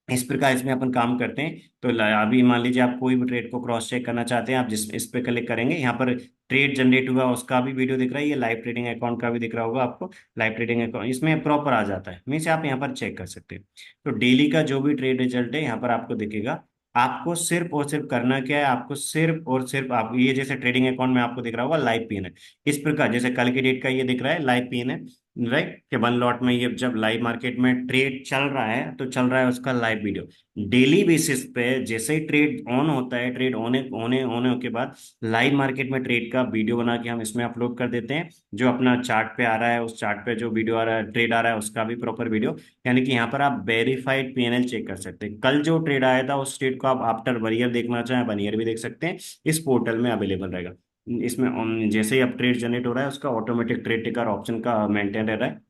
इस प्रकार इसमें अपन काम करते हैं। तो अभी मान लीजिए आप कोई भी ट्रेड को क्रॉस चेक करना चाहते हैं, आप जिस इस पे क्लिक करेंगे यहाँ पर ट्रेड जनरेट हुआ उसका भी वीडियो दिख रहा है, ये लाइव ट्रेडिंग अकाउंट का भी दिख रहा होगा आपको। लाइव ट्रेडिंग अकाउंट इसमें प्रॉपर आ जाता है, मीन्स आप यहाँ पर चेक कर सकते हैं। तो डेली का जो भी ट्रेड रिजल्ट है यहाँ पर आपको दिखेगा। आपको सिर्फ और सिर्फ करना क्या है, आपको सिर्फ और सिर्फ आप ये जैसे ट्रेडिंग अकाउंट में आपको दिख रहा होगा लाइव पीएनएल, इस प्रकार जैसे कल की डेट का ये दिख रहा है लाइव पीएनएल, राइट, कि वन लॉट में ये जब लाइव मार्केट में ट्रेड चल रहा है तो चल रहा है उसका लाइव वीडियो। डेली बेसिस पे जैसे ही ट्रेड ऑन होता है, ट्रेड होने होने होने के बाद लाइव मार्केट में ट्रेड का वीडियो बना के हम इसमें अपलोड कर देते हैं। जो अपना चार्ट पे आ रहा है उस चार्ट पे जो वीडियो आ रहा है, ट्रेड आ रहा है, उसका भी प्रॉपर वीडियो। यानी कि यहाँ पर आप वेरीफाइड पीएनएल चेक कर सकते हैं। कल जो ट्रेड आया था उस ट्रेड को आप आफ्टर 1 ईयर देखना चाहें 1 ईयर भी देख सकते हैं, इस पोर्टल में अवेलेबल रहेगा। इसमें जैसे ही अब ट्रेड जनरेट हो रहा है उसका ऑटोमेटिक ट्रेड टिकर ऑप्शन का मेंटेन रह रहा है,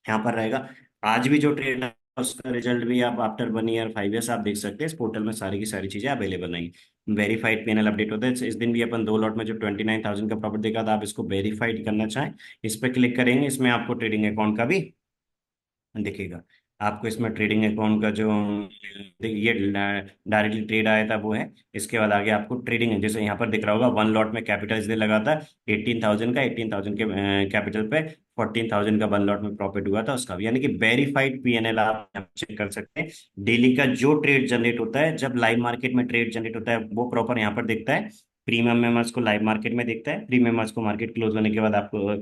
यहाँ पर रहेगा। आज भी जो ट्रेड है उसका रिजल्ट भी आप आफ्टर 1 ईयर 5 ईयर्स आप देख सकते हैं। इस पोर्टल में सारी की सारी चीजें अवेलेबल नहीं, वेरीफाइड पीएनएल अपडेट होता है। इस दिन भी अपन दो लॉट में जो 29,000 का प्रॉफिट देखा था, आप इसको वेरीफाइड करना चाहें इस पर क्लिक करेंगे, इसमें आपको ट्रेडिंग अकाउंट का भी दिखेगा। आपको इसमें ट्रेडिंग अकाउंट का जो ये डायरेक्टली ट्रेड आया था वो है। इसके बाद आगे आपको ट्रेडिंग है, जैसे यहाँ पर दिख रहा होगा वन लॉट में कैपिटल इसलिए लगा था 18,000 का, 18,000 के कैपिटल पे 14,000 का वन लॉट में प्रॉफिट हुआ था उसका भी। यानी कि वेरीफाइड पीएनएल आप चेक कर सकते हैं। डेली का जो ट्रेड जनरेट होता है, जब लाइव मार्केट में ट्रेड जनरेट होता है वो प्रॉपर यहाँ पर दिखता है। प्रीमियम मेंबर्स को लाइव मार्केट में दिखता है, प्रीमियम मेंबर्स को मार्केट क्लोज होने के बाद आपको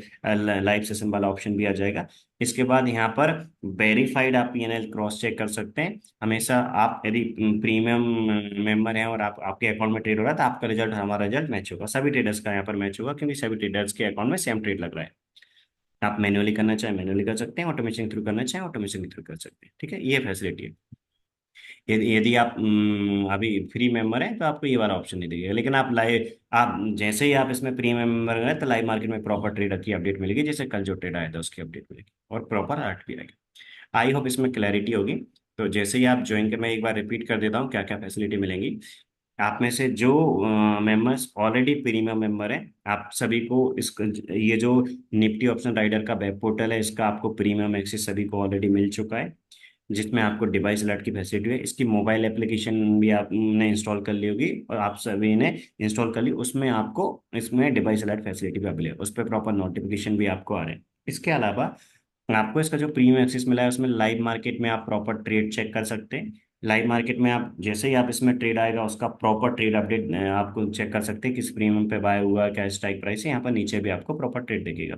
लाइव सेशन वाला ऑप्शन भी आ जाएगा। इसके बाद यहाँ पर वेरीफाइड आप पीएनएल क्रॉस चेक कर सकते हैं हमेशा। आप यदि प्रीमियम मेंबर हैं और आप आपके अकाउंट में ट्रेड हो रहा है तो आपका रिजल्ट हमारा रिजल्ट मैच होगा, सभी ट्रेडर्स का यहाँ पर मैच होगा, क्योंकि सभी ट्रेडर्स के अकाउंट में सेम ट्रेड लग रहा है। आप मैनुअली करना चाहें मैनुअली कर सकते हैं, ऑटोमेशन के थ्रू करना चाहें ऑटोमेशन के थ्रू कर सकते हैं। ठीक है, ये फैसिलिटी है। यदि यदि आप अभी फ्री मेंबर हैं तो आपको ये वाला ऑप्शन नहीं देगा, लेकिन आप जैसे ही आप इसमें प्री मेंबर गए तो लाइव मार्केट में प्रॉपर ट्रेड की अपडेट मिलेगी, जैसे कल जो ट्रेड आया था उसकी अपडेट मिलेगी और प्रॉपर अलर्ट भी आएगा। आई होप इसमें क्लैरिटी होगी। तो जैसे ही आप ज्वाइन कर, मैं एक बार रिपीट कर देता हूँ क्या क्या फैसिलिटी मिलेंगी। आप में से जो मेंबर्स ऑलरेडी प्रीमियम मेंबर हैं, आप सभी को इस ये जो निफ्टी ऑप्शन राइडर का वेब पोर्टल है, इसका आपको प्रीमियम एक्सेस सभी को ऑलरेडी मिल चुका है, जिसमें आपको डिवाइस अलर्ट की फैसिलिटी है। इसकी मोबाइल एप्लीकेशन भी आपने इंस्टॉल कर ली होगी और आप सभी ने इंस्टॉल कर ली, उसमें आपको इसमें डिवाइस अलर्ट फैसिलिटी भी अवेलेबल है, उस पर प्रॉपर नोटिफिकेशन भी आपको आ रहे हैं। इसके अलावा आपको इसका जो प्रीमियम एक्सेस मिला है उसमें लाइव मार्केट में आप प्रॉपर ट्रेड चेक कर सकते हैं। लाइव मार्केट में आप जैसे ही आप इसमें ट्रेड आएगा उसका प्रॉपर ट्रेड अपडेट आपको चेक कर सकते हैं, किस प्रीमियम पे बाय हुआ, क्या स्ट्राइक प्राइस है, यहाँ पर नीचे भी आपको प्रॉपर ट्रेड दिखेगा।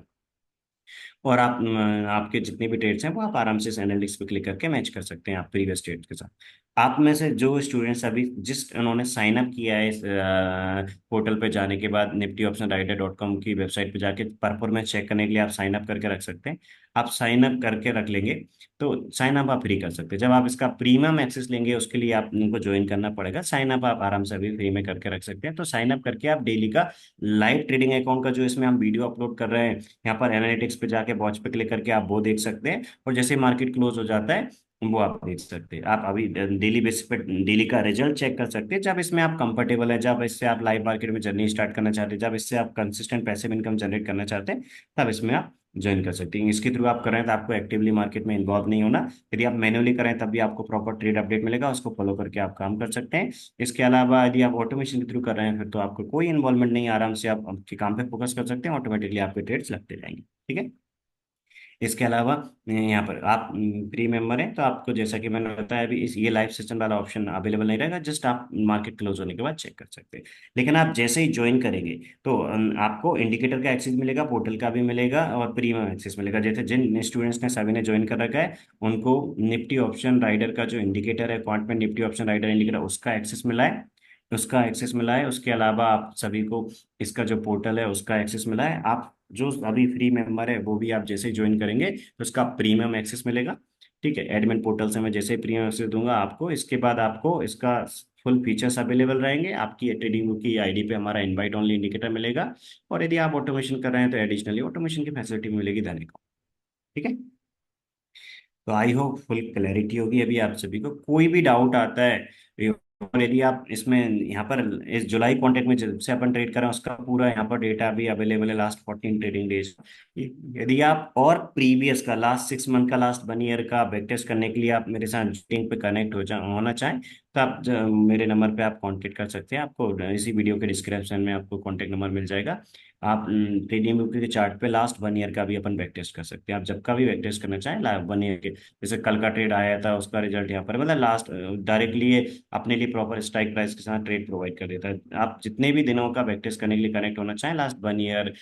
और आपके जितने भी ट्रेड्स हैं वो आप आराम से इस एनालिटिक्स पे क्लिक करके मैच कर सकते हैं आप प्रीवियस ट्रेड्स के साथ। आप में से जो स्टूडेंट्स अभी जिस उन्होंने साइन अप किया है इस पोर्टल पे जाने के बाद, Nifty Option Rider dot com की वेबसाइट पे जाके परफॉर्मेंस चेक करने के लिए आप साइन अप करके रख सकते हैं। आप साइन अप करके रख लेंगे तो साइन अप आप फ्री कर सकते हैं। जब आप इसका प्रीमियम एक्सेस लेंगे उसके लिए आप उनको ज्वाइन करना पड़ेगा। साइन अप आप आराम से अभी फ्री में करके रख सकते हैं। तो साइन अप करके आप डेली का लाइव ट्रेडिंग अकाउंट का जो इसमें हम वीडियो अपलोड कर रहे हैं, यहाँ पर एनालिटिक्स पे जाके वॉच पे क्लिक करके आप वो देख सकते हैं, और जैसे मार्केट क्लोज हो जाता है वो आप देख सकते हैं। आप अभी डेली बेसिस पे डेली का रिजल्ट चेक कर सकते हैं। जब इसमें आप कंफर्टेबल है, जब इससे आप लाइव मार्केट में जर्नी स्टार्ट करना चाहते हैं, जब इससे आप कंसिस्टेंट पैसिव इनकम जनरेट करना चाहते हैं, तब इसमें आप ज्वाइन कर सकते हैं। इसके थ्रू आप करें तो आपको एक्टिवली मार्केट में इन्वॉल्व नहीं होना। यदि आप मैन्युअली करें तब भी आपको प्रॉपर ट्रेड अपडेट मिलेगा, उसको फॉलो करके आप काम कर सकते हैं। इसके अलावा यदि आप ऑटोमेशन के थ्रू कर रहे हैं फिर तो आपको कोई इन्वॉल्वमेंट नहीं, आराम से आप आपके काम पे फोकस कर सकते हैं, ऑटोमेटिकली आपके ट्रेड्स लगते जाएंगे। ठीक है। इसके अलावा यहाँ पर आप प्री मेंबर हैं तो आपको जैसा कि मैंने बताया अभी इस ये लाइव सेशन वाला ऑप्शन अवेलेबल नहीं रहेगा, जस्ट आप मार्केट क्लोज होने के बाद चेक कर सकते हैं। लेकिन आप जैसे ही ज्वाइन करेंगे तो आपको इंडिकेटर का एक्सेस मिलेगा, पोर्टल का भी मिलेगा और प्रीमियम एक्सेस मिलेगा। जैसे जिन स्टूडेंट्स ने सभी ने ज्वाइन कर रखा है उनको निफ्टी ऑप्शन राइडर का जो इंडिकेटर है, क्वांट में निफ्टी ऑप्शन राइडर इंडिकेटर, उसका एक्सेस मिला है, उसके अलावा आप सभी को इसका जो पोर्टल है उसका एक्सेस मिला है। आप जो अभी फ्री मेंबर है वो भी आप जैसे ही ज्वाइन करेंगे तो उसका प्रीमियम एक्सेस मिलेगा। ठीक है, एडमिन पोर्टल से मैं जैसे ही प्रीमियम एक्सेस दूंगा आपको, इसके बाद आपको इसका फुल फीचर्स अवेलेबल रहेंगे। आपकी ट्रेडिंग बुक की आईडी पे हमारा इनवाइट ओनली इंडिकेटर मिलेगा, और यदि आप ऑटोमेशन कर रहे हैं तो एडिशनली ऑटोमेशन की फैसिलिटी मिलेगी देने को। ठीक है। तो आई होप फुल क्लैरिटी होगी अभी आप सभी को। कोई भी डाउट आता है और यदि आप इसमें यहाँ पर इस जुलाई कॉन्ट्रैक्ट में जब से अपन ट्रेड कर रहे हैं उसका पूरा यहाँ पर डेटा भी अवेलेबल है, लास्ट 14 ट्रेडिंग डेज। यदि आप और प्रीवियस का लास्ट 6 मंथ का, लास्ट 1 ईयर का बैक टेस्ट करने के लिए आप मेरे साथ लिंक पे कनेक्ट होना चाहें तो आप मेरे नंबर पे आप कांटेक्ट कर सकते हैं। आपको इसी वीडियो के डिस्क्रिप्शन में आपको कांटेक्ट नंबर मिल जाएगा। आप ट्रेडिंग के चार्ट पे लास्ट 1 ईयर का भी अपन बैक टेस्ट कर सकते हैं। आप जब का भी बैक टेस्ट करना चाहें 1 ईयर के, जैसे कल का ट्रेड आया था उसका रिजल्ट यहाँ पर, मतलब लास्ट डायरेक्टली ये अपने लिए प्रॉपर स्ट्राइक प्राइस के साथ ट्रेड प्रोवाइड कर देता है। आप जितने भी दिनों का बैक टेस्ट करने के लिए कनेक्ट होना चाहें, लास्ट 1 ईयर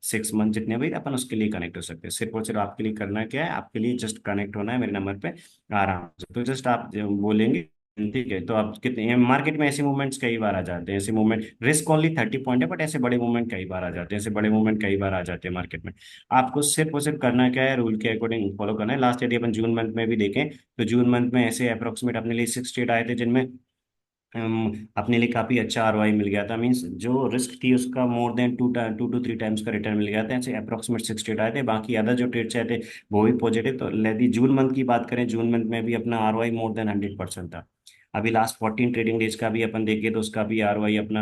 6 मंथ जितने भी, अपन उसके लिए कनेक्ट हो सकते हैं। सिर्फ और सिर्फ आपके लिए करना क्या है, आपके लिए जस्ट कनेक्ट होना है मेरे नंबर पे आराम से। तो जस्ट आप जो बोलेंगे, ठीक है, तो आप कितने मार्केट में ऐसे मूवमेंट्स कई बार आ जाते हैं, ऐसे मूवमेंट रिस्क ओनली 30 पॉइंट है, बट ऐसे बड़े मूवमेंट कई बार आ जाते हैं, ऐसे बड़े मूवमेंट कई बार आ जाते हैं मार्केट में। आपको सिर्फ और सिर्फ करना क्या है, रूल के अकॉर्डिंग फॉलो करना है। लास्ट यदि अपन जून मंथ में भी देखें तो जून मंथ में ऐसे अप्रोक्सीमेट अपने लिए 6 ट्रेड आए थे जिनमें अपने लिए काफी अच्छा आरओआई मिल गया था। मींस जो रिस्क थी उसका मोर देन 2 to 3 टाइम्स का रिटर्न मिल गया था। ऐसे अप्रोक्सीमेट 6 ट्रेड आए थे, बाकी अदर जो ट्रेड्स आए थे वो भी पॉजिटिव। तो यदि जून मंथ की बात करें, जून मंथ में भी अपना आरओआई मोर देन 100% था। अभी लास्ट 14 ट्रेडिंग डेज का भी अपन देखें तो उसका भी आरओआई अपना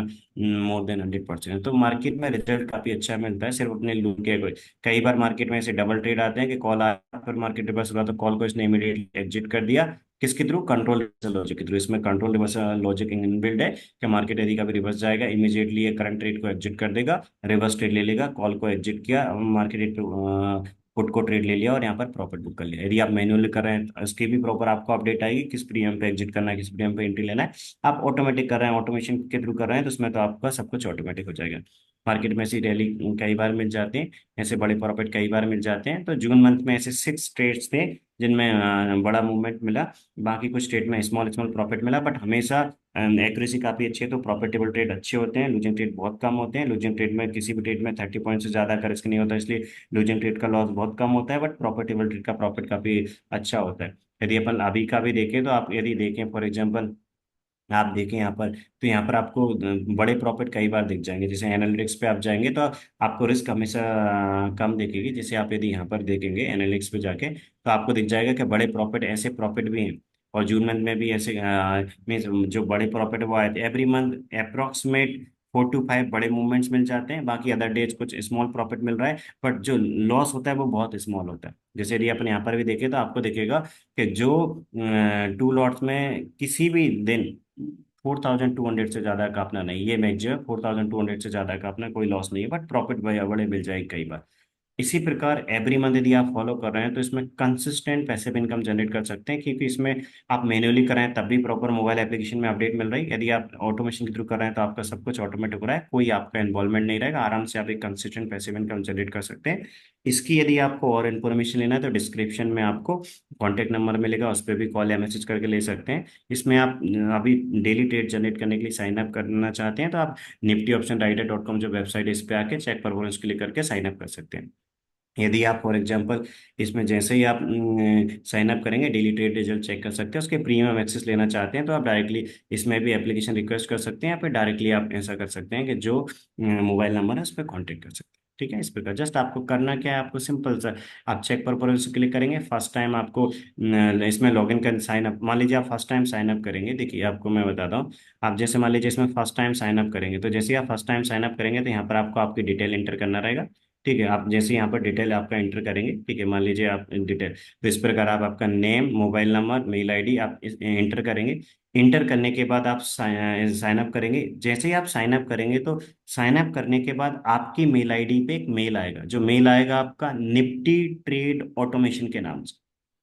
मोर देन 100% है। तो मार्केट में रिजल्ट काफी अच्छा मिलता है सिर्फ अपने लूप के। कई बार मार्केट में ऐसे डबल ट्रेड आते हैं कि कॉल आया फिर मार्केट रिवर्स हुआ तो कॉल को इसने इमीडिएटली एग्जिट कर दिया, किसके थ्रू, कंट्रोल रिवर्सल लॉजिक के थ्रू। इसमें कंट्रोल रिवर्सल लॉजिक इनबिल्ड है कि मार्केट यदि कभी रिवर्स जाएगा इमीडिएटली ये करंट ट्रेड को एग्जिट कर देगा, रिवर्स ट्रेड ले लेगा, कॉल को एग्जिट किया, मार्केट पुट को ट्रेड ले लिया और यहाँ पर प्रॉफिट बुक कर लिया। यदि आप मैन्युअली कर रहे हैं तो इसकी भी प्रॉपर आपको अपडेट आएगी, किस प्रीमियम पे एग्जिट करना है, किस प्रीमियम पे एंट्री लेना है। आप ऑटोमेटिक कर रहे हैं, ऑटोमेशन के थ्रू कर रहे हैं तो उसमें तो आपका सब कुछ ऑटोमेटिक हो जाएगा। मार्केट में ऐसी रैली कई बार मिल जाते हैं, ऐसे बड़े प्रॉफिट कई बार मिल जाते हैं। तो जून मंथ में ऐसे 6 ट्रेड्स थे जिनमें बड़ा मूवमेंट मिला, बाकी कुछ ट्रेड में स्मॉल स्मॉल प्रॉफिट मिला, बट हमेशा एक्यूरेसी काफी अच्छी है, तो प्रॉफिटेबल ट्रेड अच्छे होते हैं, लूजिंग ट्रेड बहुत कम होते हैं। लूजिंग ट्रेड में किसी भी ट्रेड में 30 पॉइंट से ज्यादा का रिस्क नहीं होता, इसलिए लूजिंग ट्रेड का लॉस बहुत कम होता है, बट प्रॉफिटेबल ट्रेड का प्रॉफिट काफी अच्छा होता है। यदि अपन अभी का भी देखें, तो आप यदि देखें फॉर एग्जाम्पल, आप देखें यहाँ पर, तो यहाँ पर आपको बड़े प्रॉफिट कई बार दिख जाएंगे। जैसे एनालिटिक्स पे आप जाएंगे तो आपको रिस्क हमेशा कम दिखेगी। जैसे आप यदि यहाँ पर देखेंगे एनालिटिक्स पे जाके, तो आपको दिख जाएगा कि बड़े प्रॉफिट, ऐसे प्रॉफिट भी हैं। और जून मंथ में भी ऐसे मीन्स जो बड़े प्रॉफिट वो आए थे, एवरी मंथ अप्रोक्सीमेट 4 to 5 बड़े मूवमेंट्स मिल जाते हैं। बाकी अदर डेज कुछ स्मॉल प्रॉफिट मिल रहा है, बट जो लॉस होता है वो बहुत स्मॉल होता है। जैसे यदि अपन यहाँ पर भी देखें, तो आपको दिखेगा कि जो 2 लॉट्स में किसी भी दिन 4,200 से ज्यादा का अपना नहीं, ये मैच जो है 4,200 से ज्यादा का अपना कोई लॉस नहीं है, बट प्रॉफिट बड़े बड़े मिल जाएगी कई बार। इसी प्रकार एवरी मंथ यदि आप फॉलो कर रहे हैं, तो इसमें कंसिस्टेंट पैसिव इनकम जनरेट कर सकते हैं, क्योंकि इसमें आप मैन्युअली कर रहे हैं तब भी प्रॉपर मोबाइल एप्लीकेशन में अपडेट मिल रही है। यदि आप ऑटोमेशन के थ्रू कर रहे हैं, तो आपका सब कुछ ऑटोमेटिक हो रहा है, कोई आपका इन्वॉल्वमेंट नहीं रहेगा, आराम से आप एक कंसिस्टेंट पैसिव इनकम जनरेट कर सकते हैं। इसकी यदि आपको और इन्फॉर्मेशन लेना है, तो डिस्क्रिप्शन में आपको कॉन्टैक्ट नंबर मिलेगा, उस पर भी कॉल या मैसेज करके ले सकते हैं। इसमें आप अभी डेली ट्रेड जनरेट करने के लिए साइन अप करना चाहते हैं, तो आप niftyoptionrider.com जो वेबसाइट है, इस पे आके चेक परफॉर्मेंस क्लिक करके साइन अप कर सकते हैं। यदि आप फॉर एग्जांपल इसमें जैसे ही आप साइन अप करेंगे, डेली ट्रेड रिजल्ट चेक कर सकते हैं, उसके प्रीमियम एक्सेस लेना चाहते हैं, तो आप डायरेक्टली इसमें भी एप्लीकेशन रिक्वेस्ट कर सकते हैं, या फिर डायरेक्टली आप ऐसा कर सकते हैं कि जो मोबाइल नंबर है उस पर कॉन्टेक्ट कर सकते हैं। ठीक है, इस प्रकार जस्ट आपको करना क्या है, आपको सिंपल सा, आप चेक पर क्लिक करेंगे। फर्स्ट टाइम आपको इसमें लॉगिन कर साइन अप, मान लीजिए आप फर्स्ट टाइम साइन अप करेंगे, देखिए आपको मैं बताता हूँ। आप जैसे मान लीजिए इसमें फर्स्ट टाइम साइन अप करेंगे, तो जैसे ही आप फर्स्ट टाइम साइन अप करेंगे, तो यहाँ पर आपको आपकी डिटेल इंटर करना रहेगा। ठीक है, आप जैसे यहाँ पर डिटेल आपका एंटर करेंगे, ठीक है, मान लीजिए आप डिटेल, तो इस प्रकार आप आपका name, mobile number, mail ID आप एंटर करेंगे। इंटर करने के बाद आप साइन अप करेंगे। जैसे ही आप साइन अप करेंगे, तो साइन अप करने के बाद आपकी मेल आईडी पे एक मेल आएगा, जो मेल आएगा आपका निफ्टी ट्रेड ऑटोमेशन के नाम से।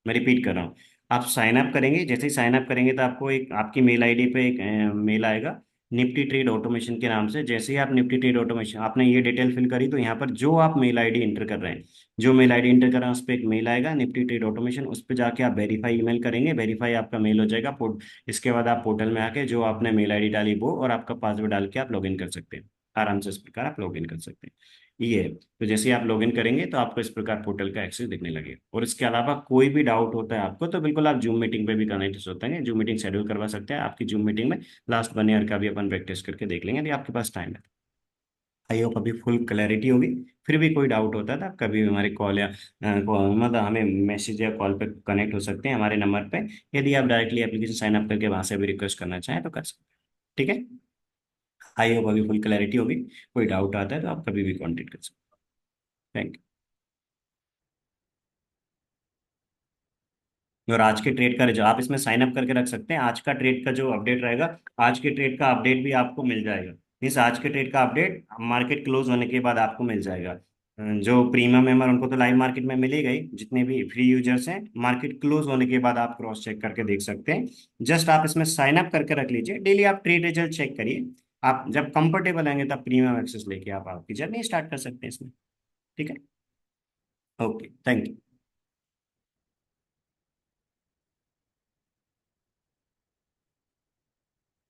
मैं रिपीट कर रहा हूँ, आप साइन अप करेंगे, जैसे ही साइन अप करेंगे, तो आपको एक आपकी मेल आईडी पे एक मेल आएगा निफ्टी ट्रेड ऑटोमेशन के नाम से। जैसे ही आप निफ्टी ट्रेड ऑटोमेशन, आपने ये डिटेल फिल करी, तो यहाँ पर जो आप मेल आईडी इंटर कर रहे हैं, जो मेल आईडी इंटर कर रहे हैं, उस पर एक मेल आएगा निफ्टी ट्रेड ऑटोमेशन, उस पर जाके आप वेरीफाई ईमेल करेंगे, वेरीफाई आपका मेल हो जाएगा। इसके बाद आप पोर्टल में आके जो आपने मेल आईडी डाली वो और आपका पासवर्ड डाल के आप लॉगिन कर सकते हैं। आराम से इस प्रकार आप लॉगिन कर सकते हैं। ये है। तो जैसे ही आप लॉगिन करेंगे, तो आपको इस प्रकार पोर्टल का एक्सेस दिखने लगेगा। और इसके अलावा कोई भी डाउट होता है आपको, तो बिल्कुल आप जूम मीटिंग पे भी कनेक्ट होते हैं, जूम मीटिंग शेड्यूल करवा सकते हैं। आपकी जूम मीटिंग में लास्ट 1 ईयर का भी अपन प्रैक्टिस करके देख लेंगे, यदि आपके पास टाइम है। आई होप अभी फुल क्लैरिटी होगी। फिर भी कोई डाउट होता था, कभी भी हमारे कॉल या मतलब हमें मैसेज या कॉल पे कनेक्ट हो सकते हैं हमारे नंबर पे। यदि आप डायरेक्टली एप्लीकेशन साइन अप करके वहां से भी रिक्वेस्ट करना चाहें, तो कर सकते हैं। ठीक है, आई होप अभी फुल क्लैरिटी होगी। कोई डाउट आता है तो आप कभी भी कॉन्टेक्ट कर सकते हैं। Thank you. और आज के ट्रेड का रिजल्ट आप इसमें साइन अप करके रख सकते हैं। आज का ट्रेड का जो अपडेट रहेगा, आज के ट्रेड का अपडेट भी आपको मिल जाएगा। मीन्स आज के ट्रेड का अपडेट मार्केट क्लोज होने के बाद आपको मिल जाएगा। जो प्रीमियम मेंबर उनको तो लाइव मार्केट में मिलेगा ही, जितने भी फ्री यूजर्स हैं मार्केट क्लोज होने के बाद आप क्रॉस चेक करके देख सकते हैं। जस्ट आप इसमें साइन अप करके रख लीजिए, डेली आप ट्रेड रिजल्ट चेक करिए। आप जब कंफर्टेबल आएंगे, तब प्रीमियम एक्सेस लेके आप आपकी जर्नी स्टार्ट कर सकते हैं इसमें। ठीक है, ओके, थैंक यू।